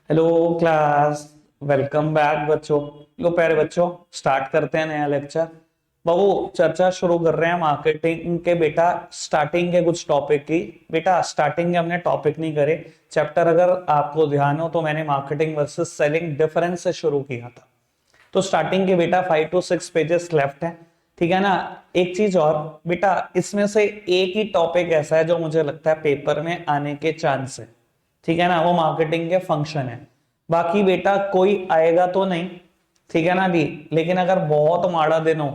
Hello class. Welcome back बच्चों। लो प्यारे बच्चों, स्टार्ट करते हैं नया लेक्चर। बाबू चर्चा शुरू कर रहे हैं मार्केटिंग के। बेटा स्टार्टिंग के कुछ टॉपिक की। बेटा स्टार्टिंग के हमने टॉपिक नहीं करे। चैप्टर अगर आपको ध्यान हो तो मैंने मार्केटिंग वर्सेस सेलिंग डिफरेंस से शुरू किया था। तो स्टार्टिंग के बेटा 5 to 6 पेजेस लेफ्ट है, ठीक है ना। एक चीज और बेटा, इसमें से एक ही टॉपिक ऐसा है जो मुझे लगता है पेपर में आने के चांस है, ठीक है ना। वो मार्केटिंग के फंक्शन है। बाकी बेटा कोई आएगा तो नहीं, ठीक है ना जी। लेकिन अगर बहुत माड़ा दिन हो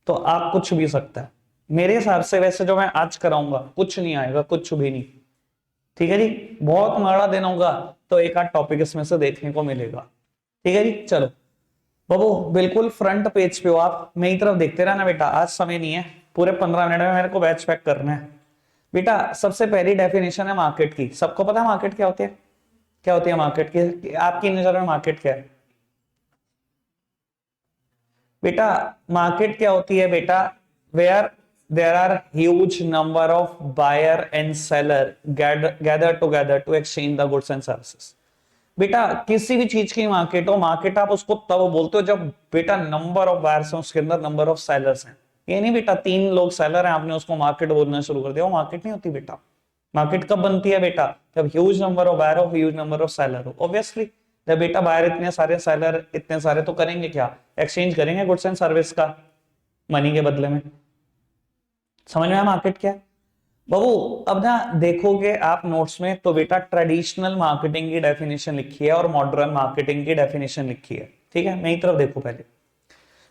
तो आप कुछ भी सकता है। मेरे हिसाब से वैसे जो मैं आज कराऊंगा कुछ नहीं आएगा, कुछ भी नहीं, ठीक है जी। बहुत माड़ा दिन होगा तो एक आध टॉपिक इसमें से देखने को मिलेगा, ठीक है जी। चलो बाबू, बिल्कुल फ्रंट पेज पे हो आप, मेरी तरफ देखते रहना बेटा। आज समय नहीं है, पूरे 15 मिनट में मेरे को बैच पैक करना है। बेटा सबसे पहली डेफिनेशन है मार्केट की। सबको पता है मार्केट क्या होती है? क्या होती है मार्केट की? आपकी नजर में मार्केट क्या है बेटा? मार्केट क्या होती है बेटा? Where there are huge number of buyer and seller gather together to exchange the goods and services. बेटा किसी भी चीज की मार्केट हो, मार्केट आप उसको तब बोलते हो जब बेटा नंबर ऑफ बायर्स हैं, उसके अंदर नंबर ऑफ सेलर्स हैं। ये नहीं बेटा 3 लोग सेलर हैं आपने उसको मार्केट बोलना शुरू कर दिया, वो मार्केट नहीं होती बेटा। मार्केट कब बनती है बेटा? जब ह्यूज नंबर ऑफ बायर हो, ह्यूज नंबर ऑफ सेलर हो। ऑब्वियसली जब बेटा बायर इतने सारे, सेलर इतने सारे, तो करेंगे क्या? एक्सचेंज करेंगे गुड्स एंड सर्विस का मनी के बदले में। समझ में आया मार्केट क्या है बाबू? अब ना देखोगे आप नोट्स में तो बेटा ट्रेडिशनल मार्केटिंग की डेफिनेशन लिखी है और मॉडर्न मार्केटिंग की डेफिनेशन लिखी है, ठीक है। मेरी तरफ देखो पहले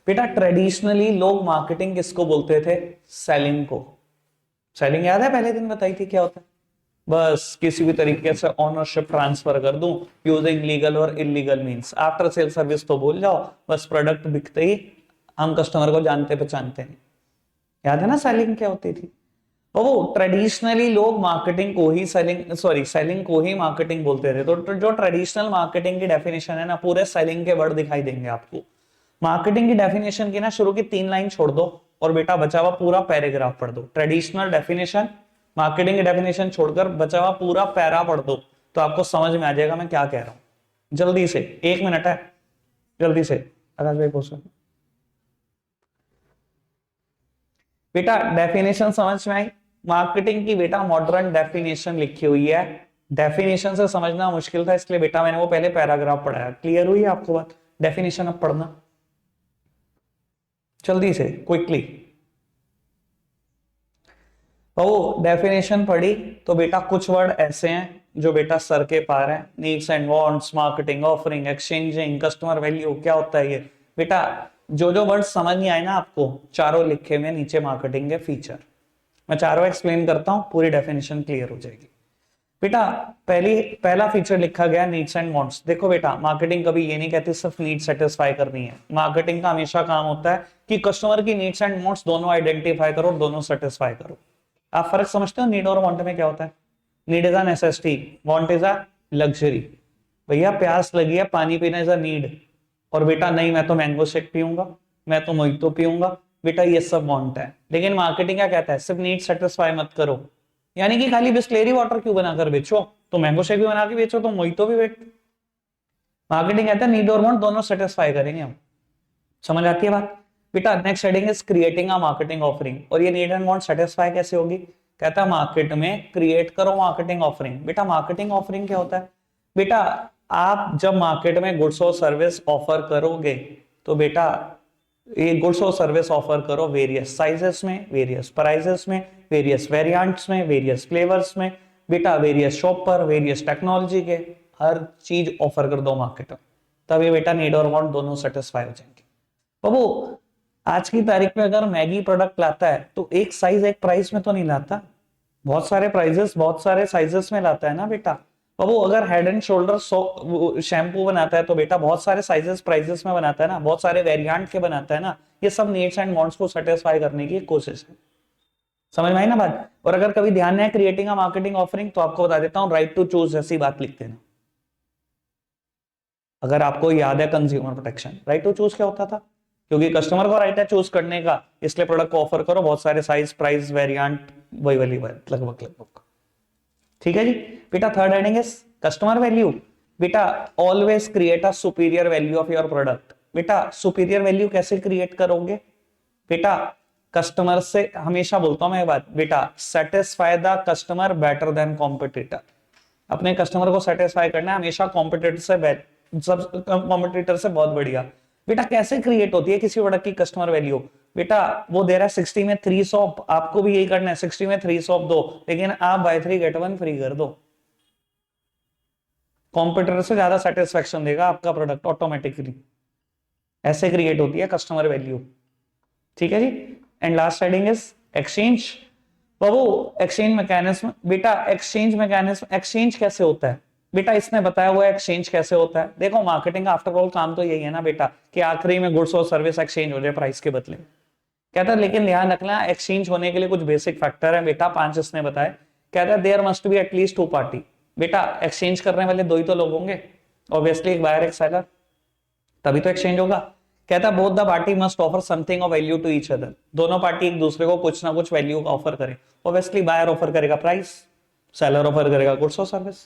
बेटा। ट्रेडिशनली लोग मार्केटिंग किसको बोलते थे? सेलिंग को। सेलिंग याद है पहले दिन बताई थी क्या होता है? बस किसी भी तरीके से ऑनरशिप ट्रांसफर कर दूं यूजिंग लीगल और illegal means. After sale service तो भूल जाओ, बस प्रोडक्ट बिकते ही हम कस्टमर को जानते पहचानते हैं। याद है ना सेलिंग क्या होती थी? वो ट्रेडिशनली लोग मार्केटिंग को ही सेलिंग को ही मार्केटिंग बोलते थे। तो जो ट्रेडिशनल मार्केटिंग की डेफिनेशन है ना, पूरे सेलिंग के वर्ड दिखाई देंगे आपको। मार्केटिंग की डेफिनेशन की ना शुरू की 3 लाइन छोड़ दो और बेटा बचा हुआ पूरा पैराग्राफ पढ़ दो। ट्रेडिशनल डेफिनेशन, मार्केटिंग की डेफिनेशन छोड़कर बचा हुआ पूरा पैरा पढ़ दो, तो आपको समझ में आ जाएगा मैं क्या कह रहा हूं। जल्दी से, 1 मिनट है, जल्दी से। आकाश भाई पूछो बेटा। डेफिनेशन समझ में आई? मार्केटिंग की बेटा मॉडर्न डेफिनेशन लिखी हुई है। डेफिनेशन से समझना मुश्किल था इसलिए बेटा मैंने वो पहले पैराग्राफ पढ़ाया। क्लियर हुई आपको बात? डेफिनेशन अब पढ़ना जल्दी से, क्विकली। वो डेफिनेशन पढ़ी तो बेटा कुछ वर्ड ऐसे हैं जो बेटा सर के पार है। Needs and wants, marketing, offering, exchanging, customer value, क्या होता है ये बेटा? जो जो वर्ड समझ नहीं आए ना आपको, चारों लिखे हुए नीचे मार्केटिंग के फीचर। मैं चारों एक्सप्लेन करता हूं, पूरी डेफिनेशन क्लियर हो जाएगी बेटा। पहला फीचर लिखा गया नीड्स एंड वांट्स। देखो बेटा, मार्केटिंग कभी ये नहीं कहती सिर्फ नीड सेटिस्फाई करनी है। मार्केटिंग का हमेशा काम होता है कि कस्टमर की नीड्स एंड वांट्स दोनों आइडेंटिफाई करो, दोनों सेटिस्फाई करो। आप फर्क समझते हो नीड और वांट में क्या होता है? Need is a necessity, want is a luxury. भैया प्यास लगी है, पानी पीना इज अ नीड। और बेटा नहीं, मैं तो मैंगो शेक पीऊंगा, मैं तो मोहितो पीऊंगा, बेटा ये सब वांट है। लेकिन मार्केटिंग क्या कहता है? सिर्फ नीड सेटिस्फाई मत करो। यानी कि खाली बिस्लेरी वाटर क्यों बनाकर बेचो, तो मैंगो शेक भी बना के बेचो, तो मोहितो भी बेच। मार्केटिंग कहता है नीड और वांट दोनों सेटिस्फाई करेंगे हम। समझ आती है बात बेटा? Next heading is creating a marketing offering. और ये नीड एंड वांट सेटिस्फाई कैसे होगी? कहता है मार्केट में क्रिएट करो मार्केटिंग ऑफरिंग। बेटा मार्केटिंग ऑफरिंग क्या होता है बेटा? आप जब मार्केट में गुड्स और सर्विस ऑफर करोगे तो बेटा ये गुड्स और सर्विस ऑफर करो वेरियस साइजेस में, वेरियस प्राइसेस में, वेरियस वेरिएंट्स में, वेरियस फ्लेवर्स में, बेटा वेरियस शॉप पर, वेरियस टेक्नोलॉजी के, हर चीज ऑफर कर दो मार्केट में। तब ये बेटा नीड और वांट दोनों सेटिस्फाई हो जाएंगे। बाबू आज की तारीख में अगर मैगी प्रोडक्ट लाता है तो एक साइज एक प्राइस में तो नहीं लाता, बहुत सारे प्राइजेस बहुत सारे साइजेस में लाता है ना बेटा। बाबू अगर हेड एंड शोल्डर शैम्पू बनाता है तो बेटा बहुत सारे साइजेस प्राइजेस में बनाता है ना, बहुत सारे वेरिएंट के बनाता है ना। ये सब नीड्स एंड वांट्स को सेटिस्फाई करने की कोशिश है। समझ में आई ना बात? और अगर कभी ध्यान है क्रिएटिंग अ मार्केटिंग ऑफरिंग, तो आपको बता देता हूं राइट टू चूज जैसी बात लिख देना। अगर आपको याद है consumer protection, right to choose क्या होता था? क्योंकि कस्टमर को राइट है चूज करने का, इसलिए प्रोडक्ट को ऑफर करो बहुत सारे साइज प्राइस वेरिएंट, वही वाली बात लगभग लगभग। ठीक है जी बेटा। Third heading is customer value. बेटा always create a superior value of your product. बेटा सुपीरियर वैल्यू कैसे क्रिएट करोगे? बेटा कस्टमर से, हमेशा बोलता हूं मैं ये बात, बेटा satisfy the customer better than competitor. अपने कस्टमर को सेटिस्फाई करना है हमेशा कॉम्पिटिटर से, सब कॉम्पिटिटर से बहुत बढ़िया। बेटा कैसे क्रिएट होती है किसी प्रोडक्ट की कस्टमर वैल्यू? बेटा वो दे रहा है 60 में 3 सॉप, आपको भी यही करना है, 60 में 3 सॉप दो, लेकिन आप बाय 3 गेट 1 फ्री कर दो। कॉम्पिटिटर से ज्यादा सेटिस्फेक्शन देगा आपका प्रोडक्ट ऑटोमेटिकली। ऐसे क्रिएट होती है कस्टमर वैल्यू। ठीक है जी। And last heading is exchange. बाबू एक्सचेंज मैकेनिज्म। बेटा एक्सचेंज मैकेनिज्म, एक्सचेंज कैसे होता है? बेटा इसने बताया हुआ एक्सचेंज कैसे होता है। देखो मार्केटिंग आफ्टर ऑल काम तो यही है ना बेटा, कि आखिरी में गुड्स और सर्विस एक्सचेंज हो जाए प्राइस के बदले। कहता है लेकिन ध्यान रखना एक्सचेंज होने के लिए कुछ बेसिक फैक्टर है बेटा, 5 इसने बताया। कहता है there must be at least 2 party. बेटा एक्सचेंज करने वाले 2 ही तो लोग होंगे, ऑब्वियसली एक बायर एक सेलर, तभी तो एक्सचेंज होगा। कहता है both the party must offer something of value to each other. दोनों पार्टी एक दूसरे को कुछ ना कुछ वैल्यू ऑफर करे। ऑब्वियसली बायर ऑफर करेगा प्राइस, सेलर ऑफर करेगा गुड्स और सर्विस।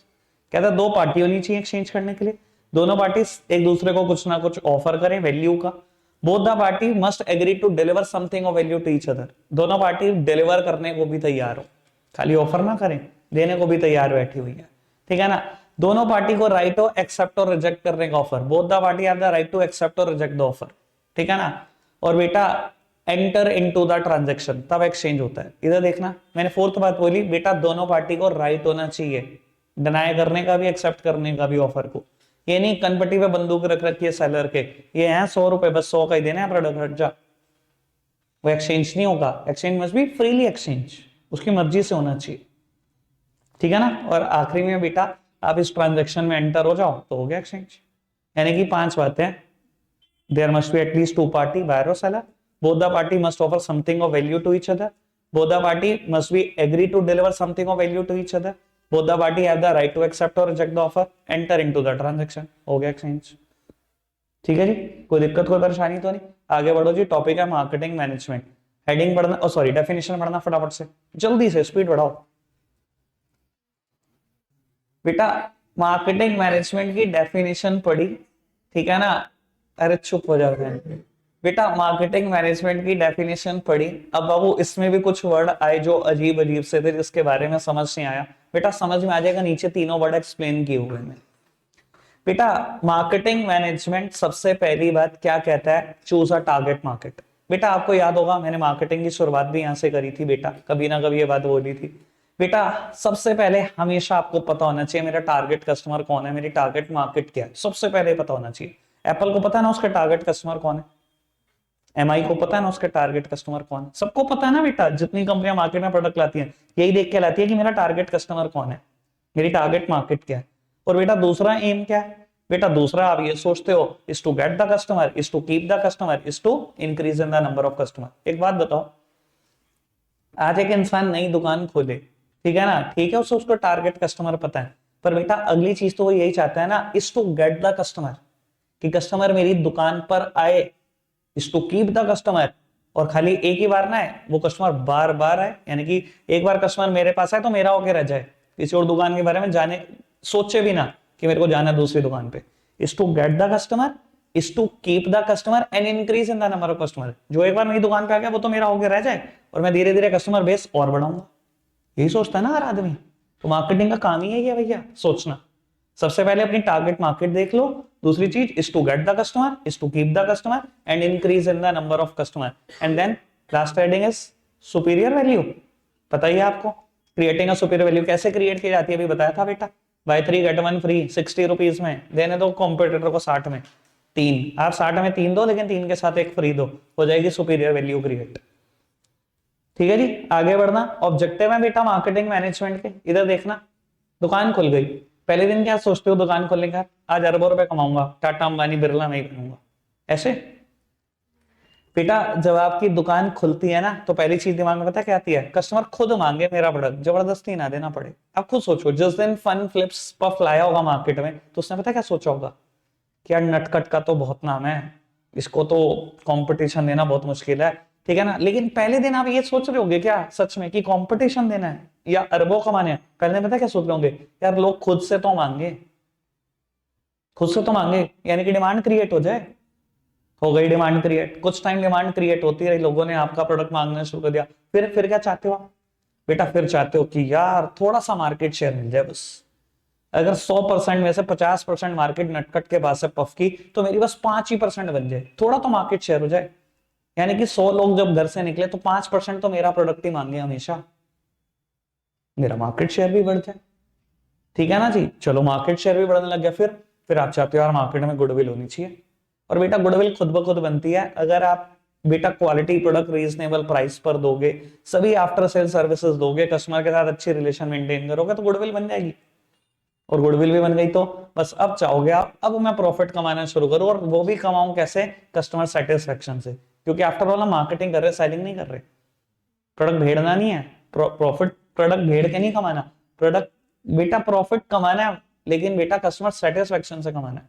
कहता है 2 पार्टी होनी चाहिए एक्सचेंज करने के लिए, दोनों पार्टी एक दूसरे को कुछ ना कुछ ऑफर करें वैल्यू का। Both the party must agree to deliver something of value to each other. दोनों पार्टी डिलीवर करने को भी तैयार हो, खाली ऑफर ना करें, देने को भी तैयार बैठी हुई है। ठीक है ना। दोनों पार्टी को राइट हो एक्सेप्ट और रिजेक्ट करने का offer. Both the party have the right to accept और रिजेक्ट द ऑफर। ठीक है ना। और बेटा एंटर इनटू द ट्रांजैक्शन, तब एक्सचेंज होता है। इधर देखना मैंने 4th बात बोली, बेटा दोनों पार्टी को राइट होना चाहिए, डिनाई करने का भी एक्सेप्ट करने का भी ऑफर को। ये नहीं कनपट्टी पे बंदूक रख रखी है सेलर के, ये है 100 रुपए बस 100 का ही देना है प्रोडक्ट, हट जा। वो एक्सचेंज नहीं होगा। Exchange must be freely exchange, उसकी मर्जी से होना चाहिए। ठीक है ना। और आखिरी में बेटा आप इस ट्रांजैक्शन में एंटर हो जाओ तो हो गया एक्सचेंज। यानी कि 5 बातें, there must be at least 2 party buyer और seller, both the party must offer something of value to each other, both the party must be agree to deliver something of value to each other, both the party have the right to accept और reject the offer, enter into the transaction, हो गया exchange. ठीक है जी। कोई दिक्कत कोई परेशानी तो नहीं? आगे बढ़ो जी। टॉपिक है मार्केटिंग मैनेजमेंट। हेडिंग पढ़ना, सॉरी डेफिनेशन पढ़ना फटाफट से, जल्दी से स्पीड बढ़ाओ बेटा। मार्केटिंग मैनेजमेंट की डेफिनेशन पढ़ी, ठीक है ना। अरे चुप हो जाओ बेटा। मार्केटिंग मैनेजमेंट की डेफिनेशन पढ़ी। अब बाबू इसमें भी कुछ वर्ड आए जो अजीब अजीब से थे, जिसके बारे में समझ नहीं आया। बेटा समझ में आ जाएगा, नीचे तीनों वर्ड एक्सप्लेन किए हुए हैं। बेटा मार्केटिंग मैनेजमेंट सबसे पहली बात क्या कहता है? Choose a target market. बेटा आपको याद होगा मैंने मार्केटिंग की शुरुआत भी यहां से करी थी बेटा, कभी ना कभी ये बात बोली थी। बेटा सबसे पहले हमेशा आपको पता होना चाहिए मेरा टारगेट कस्टमर कौन है, मेरी टारगेट मार्केट क्या है, सबसे पहले पता होना चाहिए। एप्पल को पता है ना उसका टारगेट कस्टमर कौन है, एमआई को पता है ना उसका टारगेट कस्टमर कौन है, सबको पता है ना बेटा। जितनी कंपनियां मार्केट में प्रोडक्ट लाती हैं यही देख के लाती है कि मेरा टारगेट कस्टमर कौन है, मेरी टारगेट मार्केट क्या है। और बेटा दूसरा एम क्या है? बेटा दूसरा आप ये सोचते हो is to get the customer, is to keep the customer, is to increase in the number of customer. एक बात बताओ, आज एक इंसान नई दुकान खोले, ठीक है ना, ठीक है, उसको टारगेट कस्टमर पता है, पर बेटा अगली चीज तो वो यही चाहता है ना, is to get the customer, कि कस्टमर मेरी दुकान पर आए, is to keep the customer. और खाली एक ही बार ना है, वो कस्टमर बार बार आए, यानी कि एक बार कस्टमर मेरे पास आए तो मेरा होके रह जाए, किसी और दुकान के बारे में जाने सोचे भी ना कि मेरे को जाना है दूसरी दुकान पे। Is to get the customer, is to keep the customer and increase in the number of customer. जो एक बार मेरी दुकान पे आ गया वो तो मेरा होके रह जाए और मैं धीरे धीरे कस्टमर बेस और बढ़ाऊंगा। यही सोचता है ना हर आदमी। तो मार्केटिंग का काम ही है भैया, सोचना। सबसे पहले अपनी टारगेट मार्केट देख लो, दूसरी चीज is to get the customer, is to keep the customer and increase in the number of customer, and then last heading is superior value. पता ही है आपको क्रिएटिंग अ सुपीरियर वैल्यू कैसे क्रिएट की जाती है, अभी बताया था बेटा। बाय 3 गेट 1 फ्री, 60 रुपीज में देने दो कॉम्पिटिटर को 60 में 3, आप 60 में 3 दो, लेकिन 3 के साथ एक फ्री दो, हो जाएगी सुपीरियर वैल्यू क्रिएट। ठीक है जी। आगे बढ़ना, ऑब्जेक्टिव है बेटा मार्केटिंग मैनेजमेंट के। इधर देखना, दुकान खुल गई, पहले दिन क्या सोचते हो दुकान खोलने का? आज अरबों रुपए कमाऊंगा, टाटा अंबानी बिरला मैं ही बनूंगा, ऐसे। बेटा जब आपकी दुकान खुलती है ना, तो पहली चीज दिमाग में पता क्या आती है? कस्टमर खुद मांगे मेरा प्रोडक्ट, जबरदस्ती ना देना पड़े। आप खुद सोचो, जिस दिन फन फ्लिप्स पफ लाया होगा मार्केट में, तो उसने पता क्या सोचा होगा कि यार नटखट का तो बहुत नाम है, इसको तो कंपटीशन देना बहुत मुश्किल है, ठीक है ना। लेकिन पहले दिन आप ये सोच रहे होंगे क्या सच में कि कंपटीशन देना है या अरबों कमाने हैं? पहले दिन पता क्या सोच रहे होंगे? यार लोग खुद से तो मांगे, खुद से तो मांगे, यानी कि डिमांड क्रिएट हो जाए। हो गई डिमांड क्रिएट, कुछ टाइम डिमांड क्रिएट होती रही, लोगों ने आपका प्रोडक्ट मांगना शुरू कर दिया, फिर क्या चाहते हो आप बेटा? फिर चाहते हो कि यार थोड़ा सा मार्केट शेयर मिल जाए बस। अगर 100% में से 50% मार्केट नटखट के पास है पफ की, तो मेरी बस 5% बन जाए, थोड़ा तो मार्केट शेयर हो जाए। यानी कि 100 लोग जब घर से निकले तो 5% तो मेरा प्रोडक्ट ही मांगे हमेशा, मेरा मार्केट शेयर भी बढ़ जाए। ठीक है ना जी, चलो मार्केट शेयर भी बढ़ने लग गया। फिर आप चाहते हो यार मार्केट में गुडविल होनी चाहिए। और बेटा गुडविल खुद ब खुद बनती है अगर आप बेटा क्वालिटी प्रोडक्ट रीजनेबल प्राइस पर दोगे, सभी आफ्टर सेल सर्विसेज दोगे, कस्टमर के साथ अच्छी रिलेशन मेंटेन करोगे, तो गुडविल बन जाएगी। और गुडविल भी बन गई तो बस अब चाहोगे आप अब मैं प्रॉफिट कमाना शुरू करूं, और वो भी कमाऊं कैसे? कस्टमर सेटिस्फेक्शन से। क्योंकि आफ्टर ऑल हम मार्केटिंग कर रहे, सेलिंग नहीं कर रहे। प्रोडक्ट भेड़ना नहीं है, प्रॉफिट प्रोडक्ट भेड़ के नहीं कमाना, प्रोडक्ट बेटा प्रॉफिट कमाना है, लेकिन बेटा कस्टमर सेटिस्फेक्शन से कमाना है।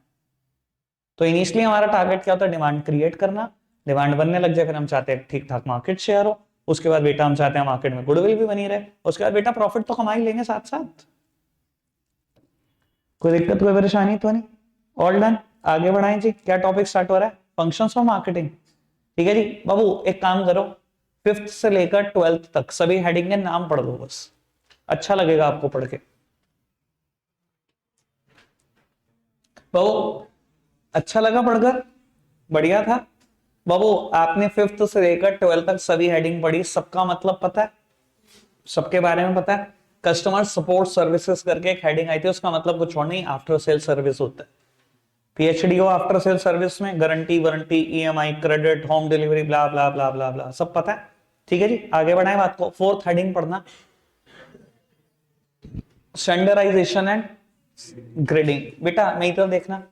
तो इनिशियली हमारा टारगेट क्या होता है? डिमांड क्रिएट करना। डिमांड बनने लग जाए, फिर हम चाहते हैं ठीक ठाक मार्केट शेयर हो। उसके बाद बेटा हम चाहते हैं मार्केट में गुडविल भी बनी रहे। उसके बाद बेटा प्रॉफिट तो कमा ही लेंगे साथ साथ। कोई दिक्कत कोई परेशानी तो नहीं? All done. आगे बढ़ाएं जी, क्या टॉपिक स्टार्ट हो रहा है? Functions of marketing. ठीक है जी बाबू, एक काम करो, 5th से लेकर 12th तक सभी हेडिंग के नाम पढ़ दो बस, अच्छा लगेगा आपको पढ़ के। बाबू अच्छा लगा पढ़कर? बढ़िया था। बाबू आपने 5th से लेकर 12th तक सभी हेडिंग पढ़ी, सबका मतलब पता है? सबके बारे में पता है? कस्टमर सपोर्ट सर्विसेज करके एक हेडिंग आई थी, उसका मतलब कुछ और नहीं, आफ्टर सेल सर्विस होता है। पीएचडी हो आफ्टर सेल सर्विस में, guarantee warranty EMI credit home delivery bla bla bla bla bla सब पता है। ठीक है जी, आगे बढ़ाएं बात को। 4th हेडिंग पढ़ना, स्टैंडर्डाइजेशन एंड ग्रेडिंग। बेटा मेरी तरफ देखना,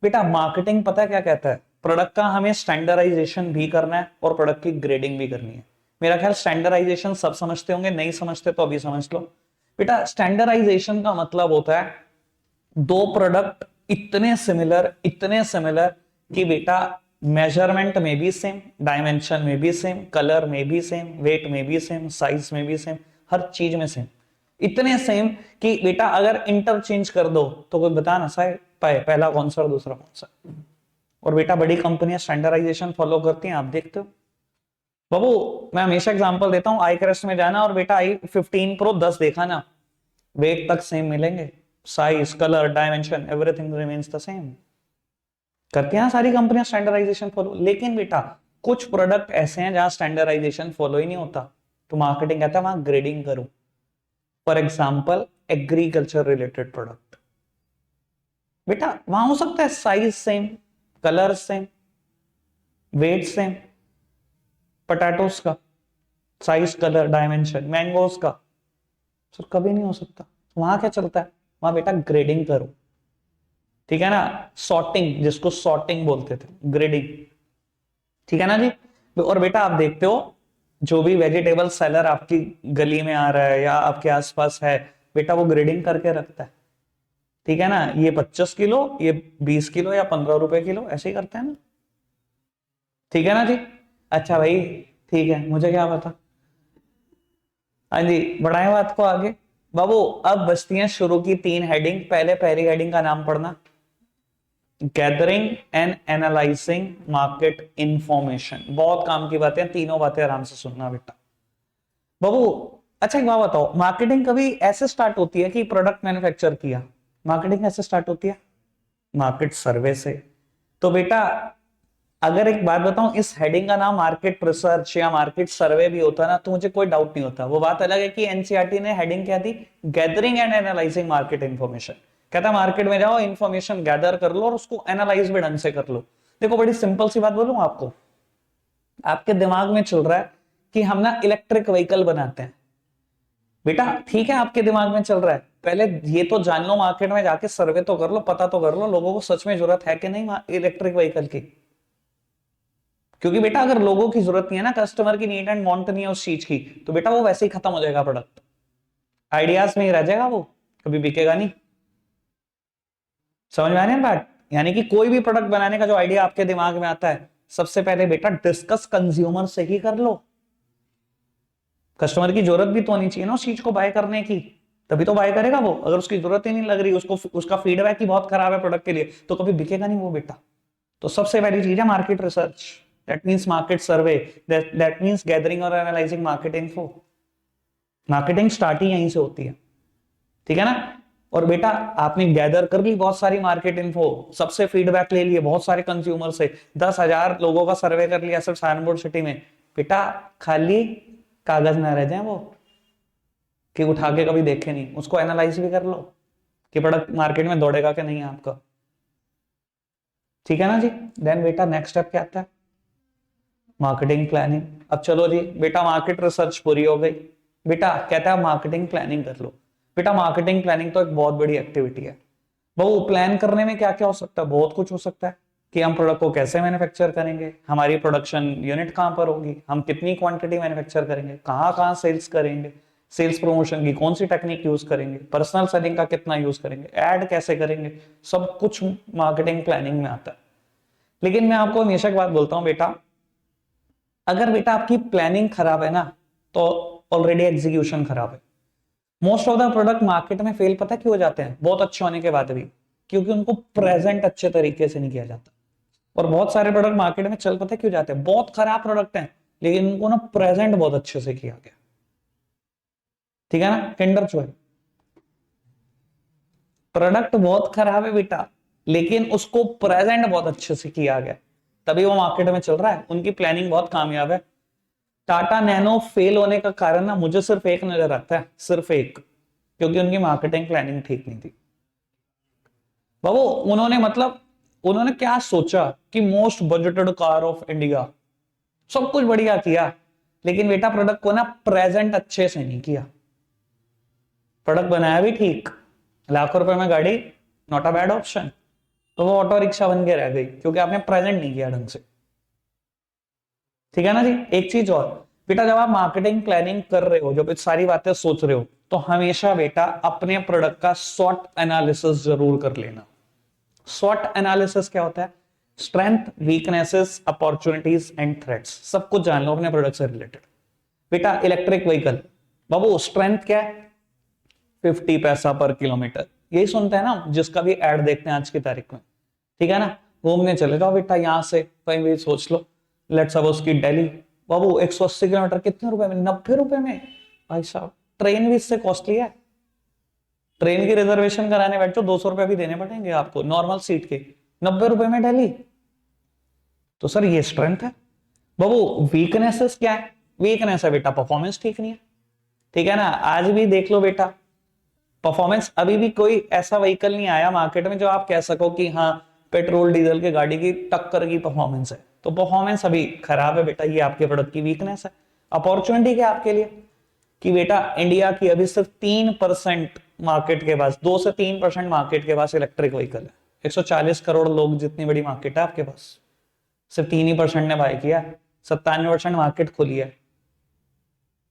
बेटा मार्केटिंग पता है क्या कहता है? प्रोडक्ट का हमें स्टैंडर्डाइजेशन भी करना है और प्रोडक्ट की ग्रेडिंग भी करनी है। मेरा ख्याल स्टैंडर्डाइजेशन सब समझते होंगे, नहीं समझते तो अभी समझ लो। बेटा स्टैंडर्डाइजेशन का मतलब होता है दो प्रोडक्ट इतने सिमिलर कि बेटा मेजरमेंट में भी सेम, डायमेंशन में भी सेम, कलर में भी सेम, वेट में भी सेम, साइज में भी सेम, हर चीज में सेम, इतने सेम कि बेटा अगर इंटरचेंज कर दो तो कोई बता ना पाए पहला कौन सा और दूसरा कौन सा। और बेटा बड़ी कंपनियां स्टैंडर्डाइजेशन फॉलो करती हैं, आप देखते हो। बाबू मैं हमेशा एग्जांपल देता हूं, आई क्रेस्ट में जाना और बेटा i15 प्रो 10 देखा ना, वेट तक सेम मिलेंगे, size colour dimension everything remains the same. करती हैं सारी कंपनियां स्टैंडर्डाइजेशन फॉलो, लेकिन बेटा कुछ प्रोडक्ट ऐसे हैं जहां स्टैंडर्डाइजेशन फॉलो ही नहीं होता, तो मार्केटिंग कहता है वहां ग्रेडिंग करो। For example agriculture related product, बेटा वहां हो सकता है size same, colour same, weight same, potatoes का साइज कलर डायमेंशन, मैंगोज का सर कभी नहीं हो सकता। वहां क्या चलता है? वहां बेटा ग्रेडिंग करो, ठीक है ना, सॉर्टिंग, जिसको सॉर्टिंग बोलते थे, ग्रेडिंग। ठीक है ना जी। और बेटा आप देखते हो जो भी वेजिटेबल सेलर आपकी गली में आ रहा है या आपके आसपास है, बेटा वो ग्रेडिंग करके रखता है। ठीक है ना, ये 25 किलो, ये 20 किलो या 15 रुपए किलो, ऐसे ही करते हैं ना। ठीक है ना जी। अच्छा भाई ठीक है, मुझे क्या पता। हाँ जी, बढ़ाएं बात को आगे। बाबू अब बचती हैं शुरू की 3 हेडिंग। पहले पहली हेडिंग का नाम पढ़ना, gathering and analysing market information. बहुत काम की बातें, तीनों बातें आराम से सुनना बेटा। बाबू अच्छा एक बात बताओ, मार्केटिंग कभी ऐसे स्टार्ट होती है कि प्रोडक्ट मैन्युफैक्चर किया? मार्केटिंग ऐसे स्टार्ट होती है, मार्केट सर्वे से। तो बेटा अगर एक बात बताऊं, इस हेडिंग का नाम मार्केट रिसर्च या मार्केट सर्वे भी होता ना, तो मुझे कोई डाउट नहीं होता। वो बात अलग है कि एनसीईआरटी ने हेडिंग क्या दी, gathering and analysing market information. कहता मार्केट में जाओ, इंफॉर्मेशन गैदर कर लो और उसको एनालाइज भी ढंग से कर लो। देखो बड़ी सिंपल सी बात बोलूं आपको, आपके दिमाग में चल रहा है कि हम ना इलेक्ट्रिक व्हीकल बनाते हैं। बेटा ठीक है, आपके दिमाग में चल रहा है, पहले ये तो जान लो, मार्केट में जाके सर्वे तो कर लो, पता तो कर लो लोगों को सच में जरूरत है कि नहीं इलेक्ट्रिक व्हीकल की। क्योंकि बेटा अगर लोगों की जरूरत नहीं है ना, कस्टमर की नीड एंड वांट नहीं है उस चीज की, तो बेटा वो वैसे ही खत्म हो जाएगा प्रोडक्ट, आइडियाज में ही रह जाएगा, वो कभी बिकेगा नहीं। समझ में आने बात? यानी कि कोई भी प्रोडक्ट बनाने का जो आइडिया आपके दिमाग में आता है, सबसे पहले बेटा डिस्कस कंज्यूमर से ही कर लो। कस्टमर की जरूरत भी तो होनी चाहिए ना उस चीज को बाय करने की। तभी तो बाय करेगा वो। अगर उसकी जरूरत ही नहीं लग रही, उसको उसका फीडबैक ही बहुत खराब है प्रोडक्ट के लिए, तो कभी बिकेगा नहीं वो बेटा। तो सबसे पहली चीज है market research, that means market survey, that means gathering और analysing market info. Marketing start ही यहीं से होती है, ठीक है ना। और बेटा आपने गैदर कर ली बहुत सारी मार्केट इन्फो, सबसे फीडबैक ले लिए, बहुत सारे कंज्यूमर से 10,000 लोगों का सर्वे कर लिया सिर्फ सहारनपुर सिटी में। बेटा खाली कागज ना रह जाए वो कि उठा के कभी देखे नहीं, उसको एनालाइज भी कर लो कि प्रोडक्ट मार्केट में दौड़ेगा कि नहीं आपका, ठीक है ना जी। देन बेटा नेक्स्ट स्टेप क्या आता है, मार्केटिंग प्लानिंग। अब चलो जी बेटा मार्केट रिसर्च पूरी हो गई, बेटा कहता है मार्केटिंग प्लानिंग कर लो। बेटा मार्केटिंग प्लानिंग तो एक बहुत बड़ी एक्टिविटी है। वो प्लान करने में क्या क्या हो सकता है, बहुत कुछ हो सकता है कि हम प्रोडक्ट को कैसे मैन्युफैक्चर करेंगे, हमारी प्रोडक्शन यूनिट कहां पर होगी, हम कितनी क्वांटिटी मैन्युफैक्चर करेंगे, कहां कहां सेल्स करेंगे, सेल्स प्रमोशन की कौन सी टेक्निक यूज करेंगे, पर्सनल सेलिंग का कितना यूज करेंगे, ऐड कैसे करेंगे, सब कुछ मार्केटिंग प्लानिंग में आता है। लेकिन मैं आपको हमेशा एक बात बोलता हूं बेटा, अगर बेटा आपकी प्लानिंग खराब है ना तो ऑलरेडी एग्जीक्यूशन खराब है। Most of the product market में फेल पता क्यों हो जाते हैं बहुत अच्छे होने के बाद भी, क्योंकि उनको प्रेजेंट अच्छे तरीके से नहीं किया जाता। और बहुत सारे प्रोडक्ट मार्केट में चल पता क्यों जाते हैं, बहुत खराब प्रोडक्ट हैं लेकिन उनको ना प्रेजेंट बहुत अच्छे से किया गया, ठीक है ना। किंडर जॉय प्रोडक्ट बहुत खराब है बेटा लेकिन उसको प्रेजेंट बहुत अच्छे से किया गया, तभी वो मार्केट में चल रहा है, उनकी प्लानिंग बहुत कामयाब है। टाटा नैनो फेल होने का कारण ना मुझे सिर्फ एक नजर आता है, सिर्फ एक, क्योंकि उनकी मार्केटिंग प्लानिंग ठीक नहीं थी बाबू। उन्होंने मतलब उन्होंने क्या सोचा कि most budgeted car of India, सब कुछ बढ़िया किया लेकिन बेटा प्रोडक्ट को ना प्रेजेंट अच्छे से नहीं किया। प्रोडक्ट बनाया भी ठीक, लाखों रुपए में गाड़ी, नॉट अ बैड ऑप्शन, तो वो ऑटो रिक्शा बन के रह गई क्योंकि आपने प्रेजेंट नहीं किया ढंग से, ठीक है ना जी। एक चीज और बेटा, जब आप मार्केटिंग प्लानिंग कर रहे हो, जब सारी बातें सोच रहे हो, तो हमेशा बेटा अपने प्रोडक्ट का स्वॉट एनालिसिस जरूर कर लेना। स्वॉट एनालिसिस क्या होता है, strength, weaknesses, opportunities and threats, सब कुछ जान लो अपने प्रोडक्ट से रिलेटेड। बेटा इलेक्ट्रिक व्हीकल, बाबू स्ट्रेंथ क्या है, 50 पैसा पर किलोमीटर, यही सुनते हैं ना जिसका भी एड देखते हैं आज की तारीख में, ठीक है ना। घूमने चले जाओ बेटा, यहां से कहीं भी सोच लो, लेट्स सपोज की दिल्ली, बाबू 180 किलोमीटर कितने रुपए में, 90 रुपए में। भाई साहब ट्रेन भी इससे कॉस्टली है, ट्रेन की रिजर्वेशन कराने बैठो 200 रुपए भी देने पड़ेंगे आपको नॉर्मल सीट के, 90 रुपए में दिल्ली। तो सर ये स्ट्रेंथ है। बाबू वीकनेसेस क्या है, वीकनेस है बेटा परफॉर्मेंस ठीक नहीं है, ठीक है ना। आज भी देख लो बेटा परफॉर्मेंस, अभी भी कोई ऐसा व्हीकल नहीं आया मार्केट में जो आप कह सको कि हाँ पेट्रोल डीजल की गाड़ी की टक्कर की परफॉर्मेंस है, तो परफॉर्मेंस अभी खराब है बेटा, ये आपके प्रोडक्ट की वीकनेस है। अपॉर्चुनिटी क्या आपके लिए कि बेटा इंडिया की अभी सिर्फ 3% मार्केट के पास, 2 से 3% मार्केट के पास इलेक्ट्रिक व्हीकल है। 140 करोड़ लोग जितनी बड़ी मार्केट है आपके पास, सिर्फ 3% ने बाय किया, 97% मार्केट खुली है,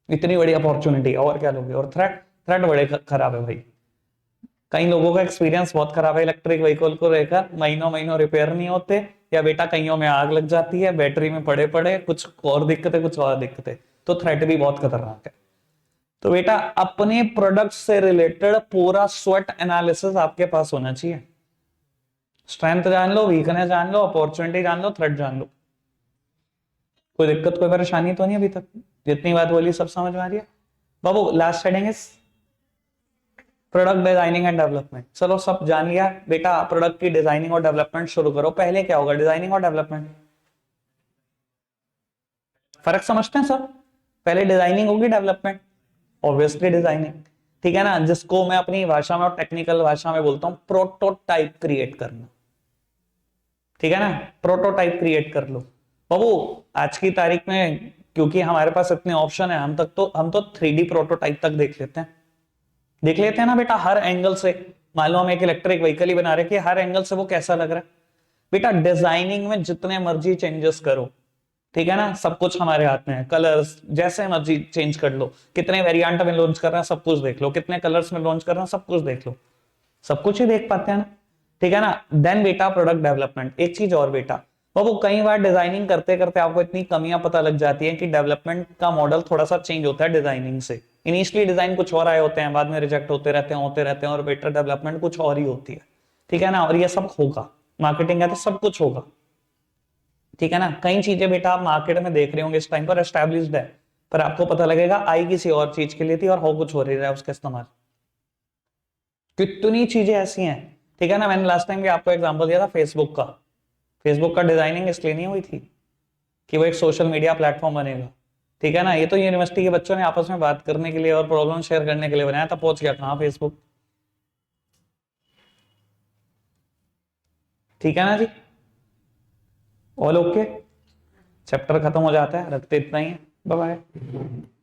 इतनी बड़ी अपॉर्चुनिटी है, और क्या लोगे। और थ्रेट, थ्रेट बड़े खराब है भाई, कई लोगों का एक्सपीरियंस बहुत खराब है इलेक्ट्रिक व्हीकल को लेकर, महीनों महीनों रिपेयर नहीं होते, या बेटा कईयों में आग लग जाती है, बैटरी में पड़े पड़े कुछ और दिक्कतें, कुछ और दिक्कतें, तो थ्रेट भी बहुत खतरनाक है। तो बेटा अपने प्रोडक्ट से रिलेटेड पूरा स्वॉट एनालिसिस आपके पास होना चाहिए, स्ट्रेंथ जान लो, वीकनेस जान लो, अपॉर्चुनिटी जान लो, थ्रेट जान लो। कोई दिक्कत कोई परेशानी तो नहीं अभी तक, जितनी बात बोली सब समझ में आ रही है बाबू। Last heading is product designing and development. चलो सब जान लिया बेटा, प्रोडक्ट की डिजाइनिंग और डेवलपमेंट शुरू करो। पहले क्या होगा, डिजाइनिंग और डेवलपमेंट, फर्क समझते हैं सब। पहले डिजाइनिंग होगी, डेवलपमेंट, ऑब्वियसली डिजाइनिंग, ठीक है ना, जिसको मैं अपनी भाषा में और टेक्निकल भाषा में बोलता हूं प्रोटोटाइप क्रिएट करना, ठीक है ना। प्रोटोटाइप क्रिएट कर लो बाबू। आज की तारीख में क्योंकि हमारे पास इतने ऑप्शन है, हम तो 3D प्रोटोटाइप तक देख लेते हैं ना बेटा, हर एंगल से। मान लो हम एक इलेक्ट्रिक व्हीकल ही बना रहे कि हर एंगल से वो कैसा लग रहा है बेटा। डिजाइनिंग में जितने मर्जी चेंजेस करो, ठीक है ना, सब कुछ हमारे हाथ में है। कलर्स जैसे मर्जी चेंज कर लो, कितने वेरिएंट में लॉन्च कर रहे हैं सब कुछ देख लो, कितने कलर्स में लॉन्च कर रहे हैं सब कुछ देख लो, सब कुछ ही देख पाते हैं ना, ठीक है ना। देन बेटा प्रोडक्ट डेवलपमेंट, एक चीज और बेटा, और वो कई बार डिजाइनिंग करते करते आपको इतनी कमियां पता लग जाती है कि डेवलपमेंट का मॉडल थोड़ा सा चेंज होता है डिजाइनिंग से। इनिशियली डिजाइन कुछ और आए होते हैं, बाद में रिजेक्ट होते रहते हैं और बेटर डेवलपमेंट कुछ और ही होती है, ठीक है ना। और ये सब होगा, मार्केटिंग है तो सब कुछ होगा, ठीक है ना। कई चीजें बेटा आप मार्केट में देख रहे होंगे इस टाइम पर एस्टैब्लिश्ड है, पर आपको पता लगेगा आई किसी और चीज के लिए थी और हो कुछ हो रही है उसका इस्तेमाल। कितनी चीजें ऐसी हैं, ठीक है ना। मैंने लास्ट टाइम भी आपको एग्जांपल दिया था फेसबुक का। फेसबुक का डिजाइनिंग इसलिए नहीं हुई थी कि वो एक सोशल मीडिया प्लेटफॉर्म बनेगा, ठीक है ना। ये तो यूनिवर्सिटी के बच्चों ने आपस में बात करने के लिए और प्रॉब्लम शेयर करने के लिए बनाया था, पहुंच गया कहाँ फेसबुक, ठीक है ना जी। ऑल ओके, चैप्टर खत्म हो जाता है, रखते इतना ही है, बाय बाय।